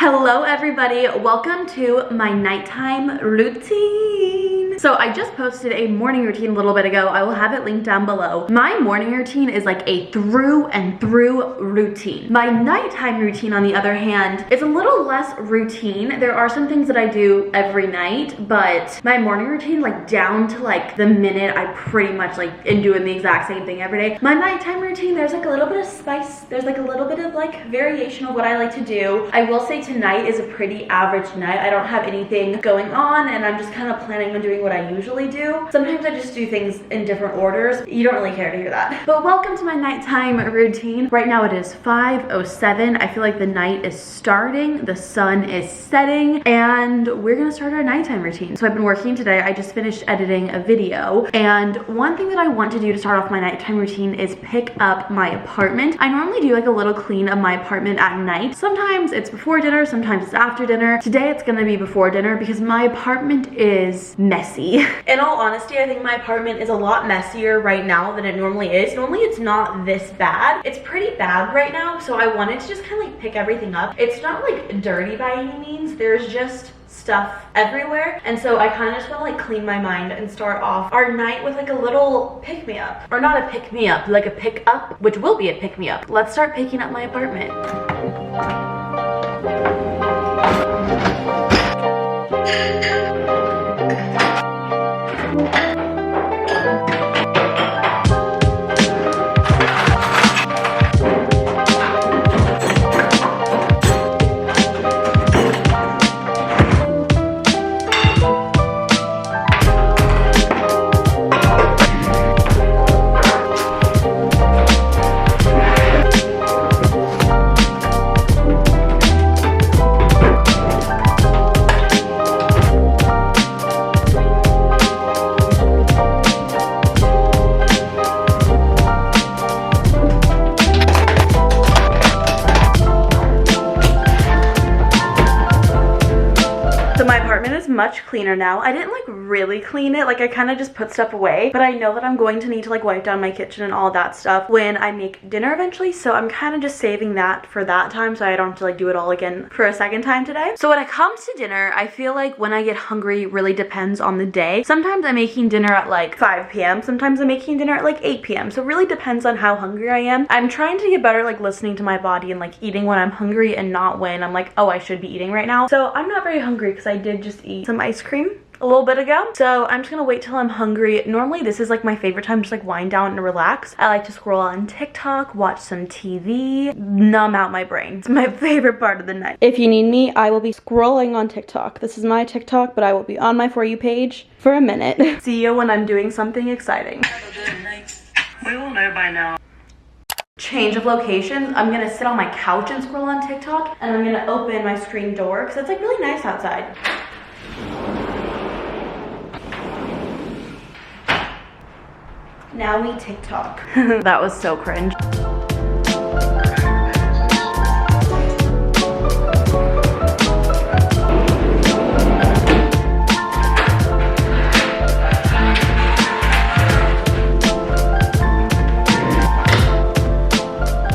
Hello everybody, welcome to my nighttime routine. So I just posted a morning routine a little bit ago. I will have it linked down below. My morning routine is like a through and through routine. My nighttime routine, on the other hand, is a little less routine. There are some things that I do every night, but my morning routine, like down to like the minute, I pretty much like am doing the exact same thing every day. My nighttime routine, there's like a little bit of spice. There's like a little bit of like variation of what I like to do. I will say tonight is a pretty average night. I don't have anything going on and I'm just kind of planning on doing what I usually do. Sometimes I just do things in different orders. You don't really care to hear that. But welcome to my nighttime routine. Right now it is 5:07. I feel like the night is starting, the sun is setting, and we're gonna start our nighttime routine. So I've been working today. I just finished editing a video, and one thing that I want to do to start off my nighttime routine is pick up my apartment. I normally do like a little clean of my apartment at night. Sometimes it's before dinner, sometimes it's after dinner. Today it's gonna be before dinner because my apartment is messy. In all honesty, I think my apartment is a lot messier right now than it normally is. Normally it's not this bad. It's pretty bad right now, so I wanted to just kind of like pick everything up. It's not like dirty by any means. There's just stuff everywhere, and so I kind of just want to like clean my mind and start off our night with like a little pick-me-up. Or not a pick-me-up, like a pick-up, which will be a pick-me-up. Let's start picking up my apartment. Much cleaner now. I didn't like really clean it, like I kind of just put stuff away, but I know that I'm going to need to like wipe down my kitchen and all that stuff when I make dinner eventually, so I'm kind of just saving that for that time so I don't have to like do it all again for a second time today. So when it comes to dinner, I feel like when I get hungry really depends on the day. Sometimes I'm making dinner at like 5 p.m. Sometimes I'm making dinner at like 8 p.m. So it really depends on how hungry I am. I'm trying to get better like listening to my body and like eating when I'm hungry and not when I'm like, oh, I should be eating right now. So I'm not very hungry because I did just eat some ice cream a little bit ago, so I'm just gonna wait till I'm hungry. Normally this is like my favorite time to just like wind down and relax. I like to scroll on TikTok, watch some TV, numb out my brain. It's my favorite part of the night. If you need me, I will be scrolling on TikTok. This is my TikTok, but I will be on my For You page for a minute. See you when I'm doing something exciting. We will know by now. Change of locations. I'm gonna sit on my couch and scroll on TikTok, and I'm gonna open my screen door because it's like really nice outside. Now we TikTok. That was so cringe.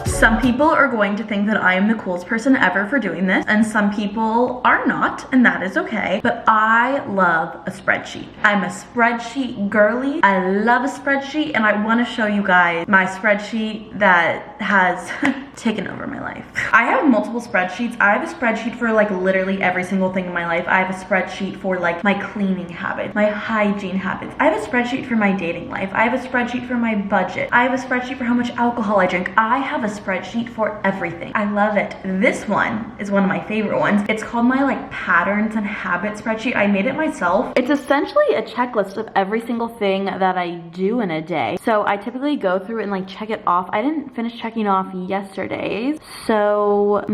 Some people are going to think that I am the coolest person ever for doing this, and some people are not, and that is okay. But I love a spreadsheet. I'm a spreadsheet girly. I love a spreadsheet, and I want to show you guys my spreadsheet that has taken over my life. I have multiple spreadsheets. I have a spreadsheet for like literally every single thing in my life. I have a spreadsheet for like my cleaning habits, my hygiene habits. I have a spreadsheet for my dating life. I have a spreadsheet for my budget. I have a spreadsheet for how much alcohol I drink. I have a spreadsheet for everything. I love it. This one is one of my favorite ones. It's called my like patterns and habits spreadsheet. I made it myself. It's essentially a checklist of every single thing that I do in a day. So I typically go through and like check it off. I didn't finish checking off yesterday. So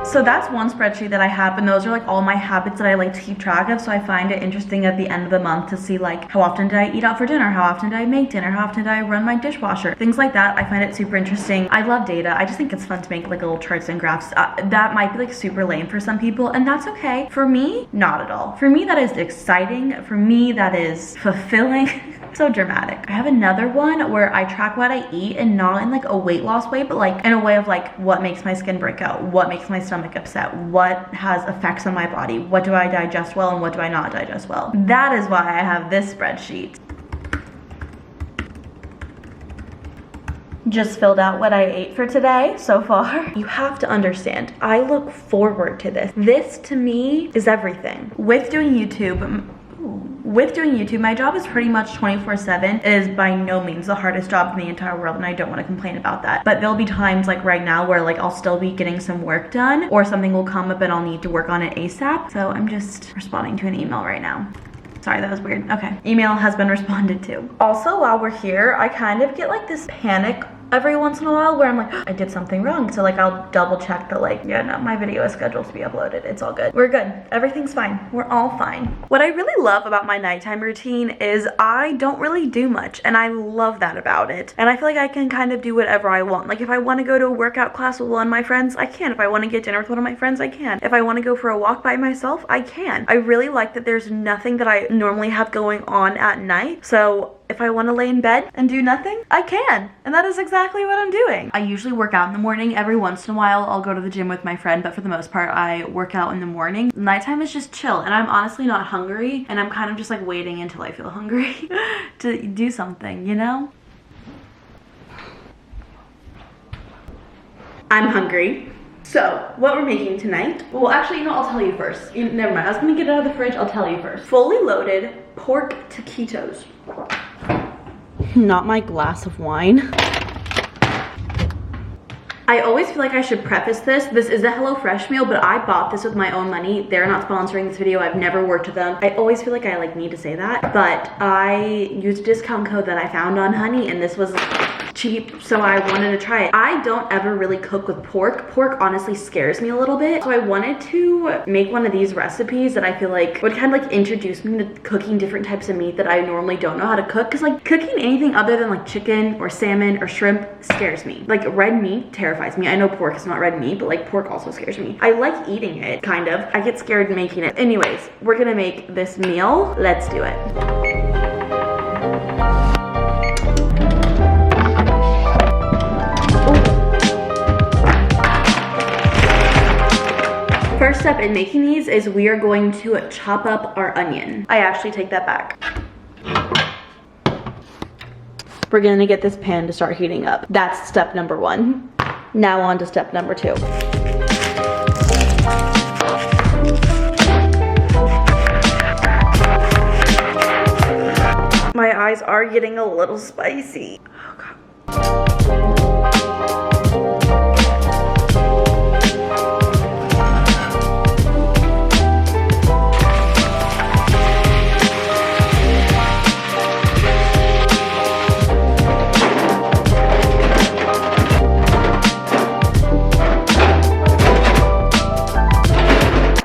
So that's one spreadsheet that I have, and those are like all my habits that I like to keep track of. So I find it interesting at the end of the month to see like how often did I eat out for dinner, how often did I make dinner, how often did I run my dishwasher, things like that. I find it super interesting. I love data. I just think it's fun to make like little charts and graphs. That might be like super lame for some people, and that's okay. For me, not at all. For me, that is exciting. For me, that is fulfilling. So dramatic. I have another one where I track what I eat, and not in like a weight loss way, but like in a way of like what makes my skin break out, what makes my stomach upset, what has effects on my body, what do I digest well and what do I not digest well. That is why I have this spreadsheet. Just filled out what I ate for today so far. You have to understand, I look forward to this. This to me is everything. With doing YouTube, my job is pretty much 24/7. It is by no means the hardest job in the entire world, and I don't want to complain about that. But there'll be times like right now where like I'll still be getting some work done, or something will come up and I'll need to work on it ASAP. So I'm just responding to an email right now. Sorry, that was weird. Okay, email has been responded to. Also, while we're here, I kind of get like this panic every once in a while where I'm like, I did something wrong. So like I'll double check that like, yeah, no, my video is scheduled to be uploaded. It's all good. We're good. Everything's fine. We're all fine. What I really love about my nighttime routine is I don't really do much, and I love that about it. And I feel like I can kind of do whatever I want. Like if I want to go to a workout class with one of my friends, I can. If I want to get dinner with one of my friends, I can. If I want to go for a walk by myself, I can. I really like that there's nothing that I normally have going on at night. So if I want to lay in bed and do nothing, I can. And that is exactly what I'm doing. I usually work out in the morning. Every once in a while, I'll go to the gym with my friend, but for the most part, I work out in the morning. Nighttime is just chill, and I'm honestly not hungry, and I'm kind of just like waiting until I feel hungry to do something, you know? I'm hungry. So, what we're making tonight, well actually, you know, I'll tell you first. Never mind, I was gonna get it out of the fridge, I'll tell you first. Fully loaded pork taquitos. Not my glass of wine. I always feel like I should preface this. This is a HelloFresh meal, but I bought this with my own money. They're not sponsoring this video. I've never worked with them. I always feel like I like need to say that, but I used a discount code that I found on Honey, and this was cheap, so I wanted to try it. I don't ever really cook with pork. Pork honestly scares me a little bit, so I wanted to make one of these recipes that I feel like would kind of like introduce me to cooking different types of meat that I normally don't know how to cook, because like cooking anything other than like chicken or salmon or shrimp scares me. Like red meat terrifies me. I know pork is not red meat, but like pork also scares me. I like eating it, kind of. I get scared making it. Anyways, we're gonna make this meal. Let's do it. First step in making these is we are going to chop up our onion. I actually take that back. We're gonna get this pan to start heating up. That's step number one. Now on to step number two. My eyes are getting a little spicy.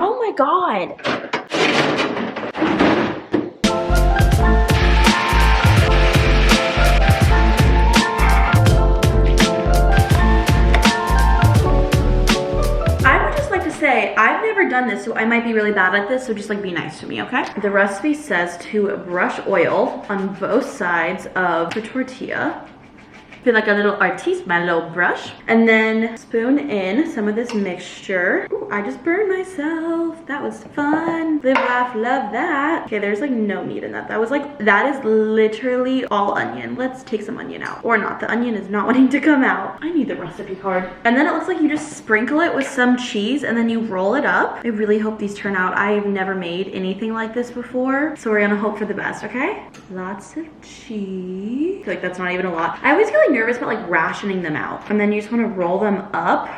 Oh God. God. I would just like to say, I've never done this, so I might be really bad at this, so just like be nice to me, okay? The recipe says to brush oil on both sides of the tortilla. Feel like a little artiste, my little brush. And then spoon in some of this mixture. Ooh, I just burned myself. That was fun. Live, laugh, love that. Okay, there's like no meat in that. That is literally all onion. Let's take some onion out. Or not, the onion is not wanting to come out. I need the recipe card. And then it looks like you just sprinkle it with some cheese and then you roll it up. I really hope these turn out. I've never made anything like this before, so we're gonna hope for the best, okay? Lots of cheese. I feel like that's not even a lot. I always feel like nervous about like rationing them out, and then you just want to roll them up,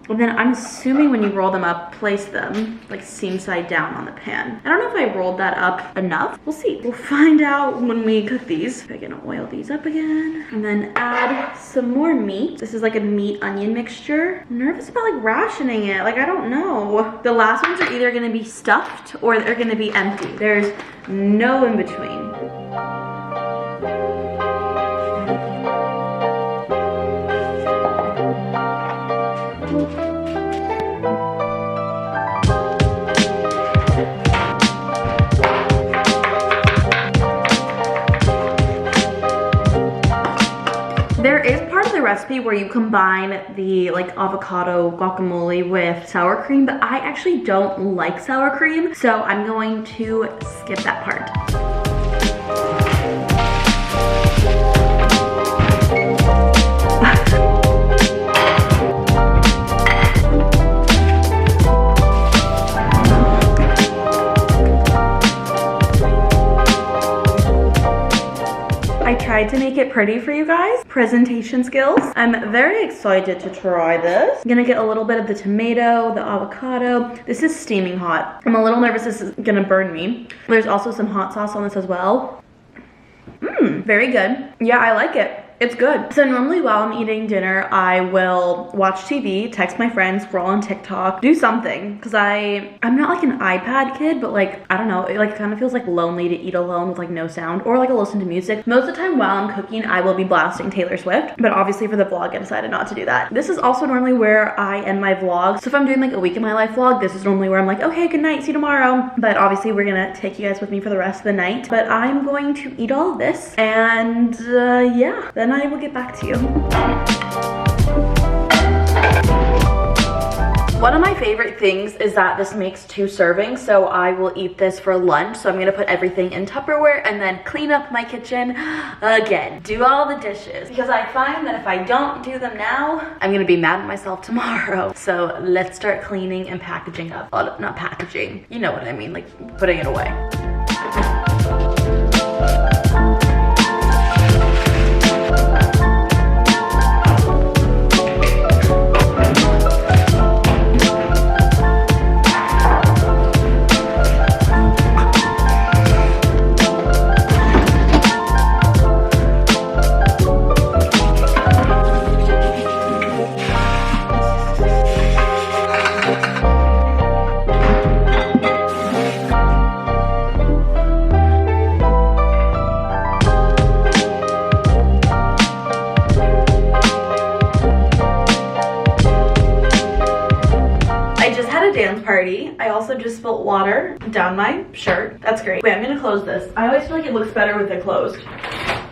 and then I'm assuming when you roll them up, place them like seam side down on the pan. I don't know if I rolled that up enough. We'll see. We'll find out when we cook these. I'm gonna oil these up again and then add some more meat. This is like a meat onion mixture. I'm nervous about like rationing it. Like I don't know. The last ones are either gonna be stuffed or they're gonna be empty. There's no in between. There is part of the recipe where you combine the like avocado guacamole with sour cream, but I actually don't like sour cream, so I'm going to skip that part. I tried to make it pretty for you guys. Presentation skills. I'm very excited to try this. I'm gonna get a little bit of the tomato, the avocado. This is steaming hot. I'm a little nervous this is gonna burn me. There's also some hot sauce on this as well. Very good. Yeah, I like it. It's good. So normally while I'm eating dinner, I will watch TV, text my friends, scroll on TikTok, do something. Because I'm not like an iPad kid, but like, I don't know, it like kind of feels like lonely to eat alone with like no sound, or like I'll listen to music. Most of the time while I'm cooking, I will be blasting Taylor Swift, but obviously for the vlog, I decided not to do that. This is also normally where I end my vlog. So if I'm doing like a week in my life vlog, this is normally where I'm like, okay, good night, see you tomorrow. But obviously we're gonna take you guys with me for the rest of the night. But I'm going to eat all of this, and yeah, then I will get back to you. One of my favorite things is that this makes 2 servings, so I will eat this for lunch. So I'm gonna put everything in Tupperware and then clean up my kitchen again. Do all the dishes, because I find that if I don't do them now, I'm gonna be mad at myself tomorrow. So let's start cleaning and packaging up. Oh, not packaging, you know what I mean, like putting it away. Dance party. I also just spilled water down my shirt. That's great. Wait, I'm gonna close this. I always feel like it looks better with it closed.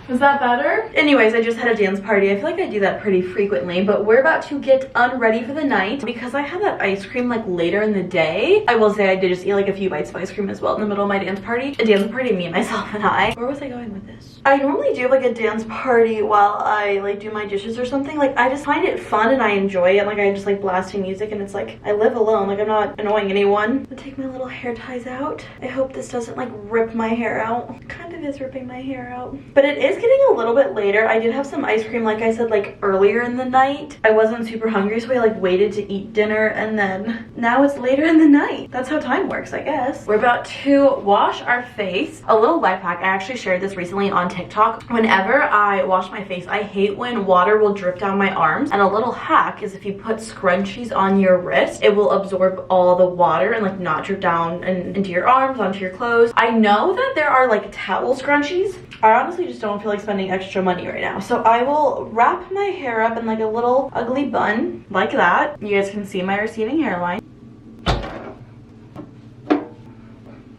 Is that better? Anyways, I just had a dance party. I feel like I do that pretty frequently, but we're about to get unready for the night. Because I had that ice cream like later in the day, I will say I did just eat like a few bites of ice cream as well in the middle of my dance party. A dance party, me, myself, and I. Where was I going with this? I normally do like a dance party while I like do my dishes or something. Like I just find it fun and I enjoy it. Like I just like blasting music, and it's like I live alone. Like I'm not annoying anyone. I'll take my little hair ties out. I hope this doesn't like rip my hair out. It kind of is ripping my hair out. But it is getting a little bit later. I did have some ice cream, like I said, like earlier in the night. I wasn't super hungry, so I like waited to eat dinner, and then now it's later in the night. That's how time works, I guess. We're about to wash our face. A little life hack, I actually shared this recently on TikTok. Whenever I wash my face, I hate when water will drip down my arms, and a little hack is if you put scrunchies on your wrist, it will absorb all the water and like not drip down and into your arms, onto your clothes. I know that there are like towel scrunchies. I honestly just don't feel like spending extra money right now, so I will wrap my hair up in like a little ugly bun like that. You guys can see my receding hairline.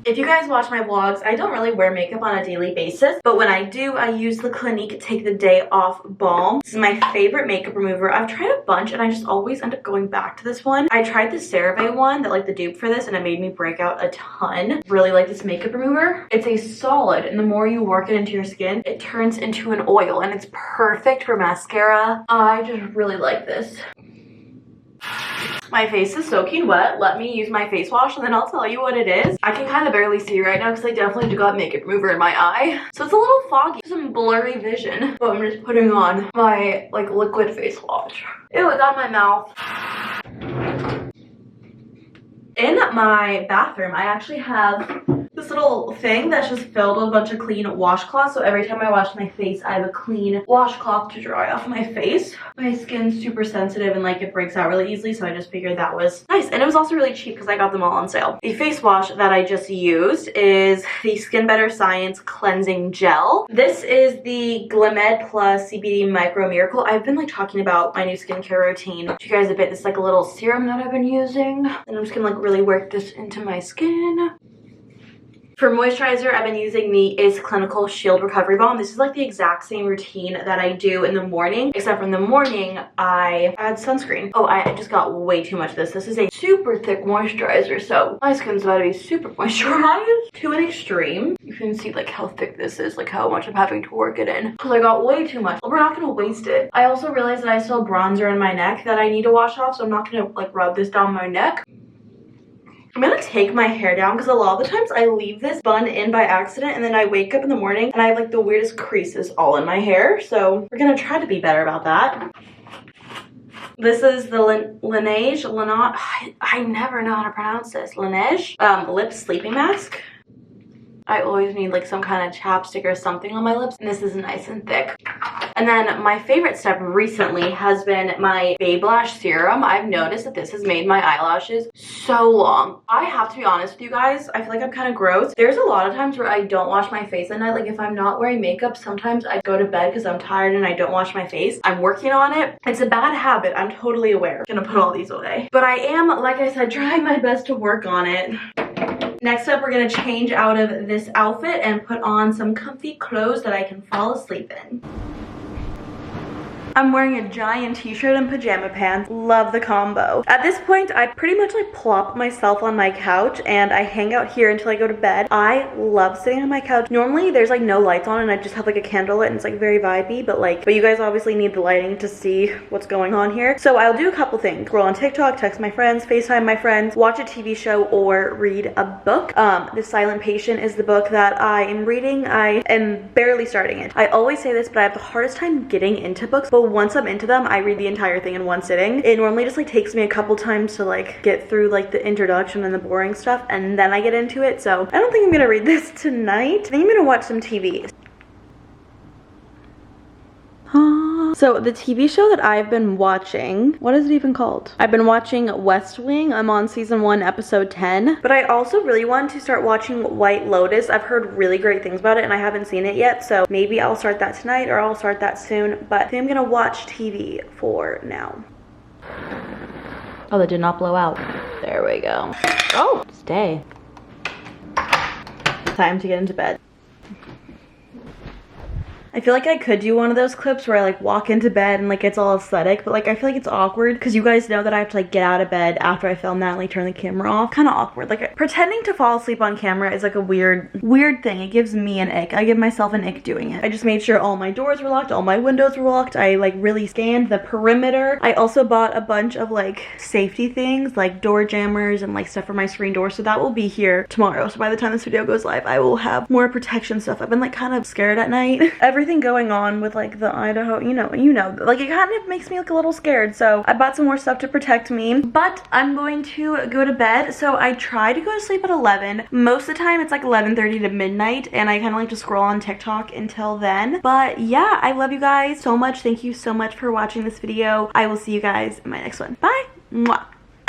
If you guys watch my vlogs, I don't really wear makeup on a daily basis, but when I do, I use the Clinique Take the Day Off Balm. This is my favorite makeup remover. I've tried a bunch and I just always end up going back to this one. I tried the CeraVe one, that like the dupe for this, and it made me break out a ton. Really like this makeup remover. It's a solid, and the more you work it into your skin, it turns into an oil, and it's perfect for mascara. I just really like this. My face is soaking wet. Let me use my face wash and then I'll tell you what it is. I can kind of barely see right now because I definitely got makeup remover in my eye. So it's a little foggy, some blurry vision. But I'm just putting on my like liquid face wash. Ew, it got in my mouth. In my bathroom, I actually have this little thing that's just filled with a bunch of clean washcloths. So every time I wash my face, I have a clean washcloth to dry off my face. My skin's super sensitive and like it breaks out really easily, so I just figured that was nice. And it was also really cheap because I got them all on sale. The face wash that I just used is the Skin Better Science Cleansing Gel. This is the glymedplus CBD Micro Miracle. I've been like talking about my new skincare routine to you guys a bit. This is like a little serum that I've been using. And I'm just gonna like really work this into my skin. For moisturizer, I've been using the Is Clinical Shield Recovery Balm. This is like the exact same routine that I do in the morning, except for in the morning, I add sunscreen. Oh, I just got way too much of this. This is a super thick moisturizer, so my skin's about to be super moisturized to an extreme. You can see like how thick this is, like how much I'm having to work it in, because I got way too much. We're not gonna waste it. I also realized that I still have bronzer in my neck that I need to wash off, so I'm not gonna like rub this down my neck. I'm gonna take my hair down because a lot of the times I leave this bun in by accident and then I wake up in the morning and I have like the weirdest creases all in my hair. So we're gonna try to be better about that. This is the Laneige, I never know how to pronounce this. Laneige lip sleeping mask. I always need like some kind of chapstick or something on my lips, and this is nice and thick. And then my favorite step recently has been my Babe Lash Serum. I've noticed that this has made my eyelashes so long. I have to be honest with you guys, I feel like I'm kind of gross. There's a lot of times where I don't wash my face at night. Like if I'm not wearing makeup, sometimes I go to bed because I'm tired and I don't wash my face. I'm working on it. It's a bad habit, I'm totally aware. I'm gonna put all these away. But I am, like I said, trying my best to work on it. Next up, we're gonna change out of this outfit and put on some comfy clothes that I can fall asleep in. I'm wearing a giant t-shirt and pajama pants. Love the combo. At this point, I pretty much like plop myself on my couch and I hang out here until I go to bed. I love sitting on my couch. Normally there's like no lights on and I just have like a candle lit and it's like very vibey, but you guys obviously need the lighting to see what's going on here. So I'll do a couple things. Scroll on TikTok, text my friends, FaceTime my friends, watch a TV show, or read a book. The Silent Patient is the book that I am reading. I am barely starting it. I always say this, but I have the hardest time getting into books, but once I'm into them, I read the entire thing in one sitting. It normally just like takes me a couple times to like get through like the introduction and the boring stuff, and then I get into it. So I don't think I'm gonna read this tonight. I think I'm gonna watch some TV. So the TV show that I've been watching, what is it even called? I've been watching West Wing. I'm on season 1, episode 10. But I also really want to start watching White Lotus. I've heard really great things about it and I haven't seen it yet. So maybe I'll start that tonight or I'll start that soon. But I think I'm gonna watch TV for now. Oh, that did not blow out. There we go. Oh, stay. Time to get into bed. I feel like I could do one of those clips where I like walk into bed and like it's all aesthetic, but like I feel like it's awkward because you guys know that I have to like get out of bed after I film that and like turn the camera off. Kind of awkward. Like pretending to fall asleep on camera is like a weird thing. It gives me an ick. I give myself an ick doing it. I just made sure all my doors were locked, all my windows were locked. I like really scanned the perimeter. I also bought a bunch of like safety things like door jammers and like stuff for my screen door, so that will be here tomorrow. So by the time this video goes live, I will have more protection stuff. I've been like kind of scared at night. Everything going on with like the Idaho, you know, like it kind of makes me look a little scared. So I bought some more stuff to protect me, but I'm going to go to bed. So I try to go to sleep at 11. Most of the time it's like 11:30 to midnight, and I kind of like to scroll on TikTok until then. But yeah, I love you guys so much. Thank you so much for watching this video. I will see you guys in my next one. Bye. Mwah.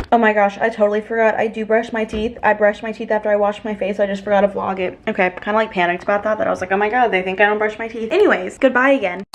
Oh my gosh, I totally forgot. I do brush my teeth. I brush my teeth after I wash my face. I just forgot to vlog it. Okay, kind of like panicked about that I was like, oh my god, they think I don't brush my teeth. Anyways, goodbye again.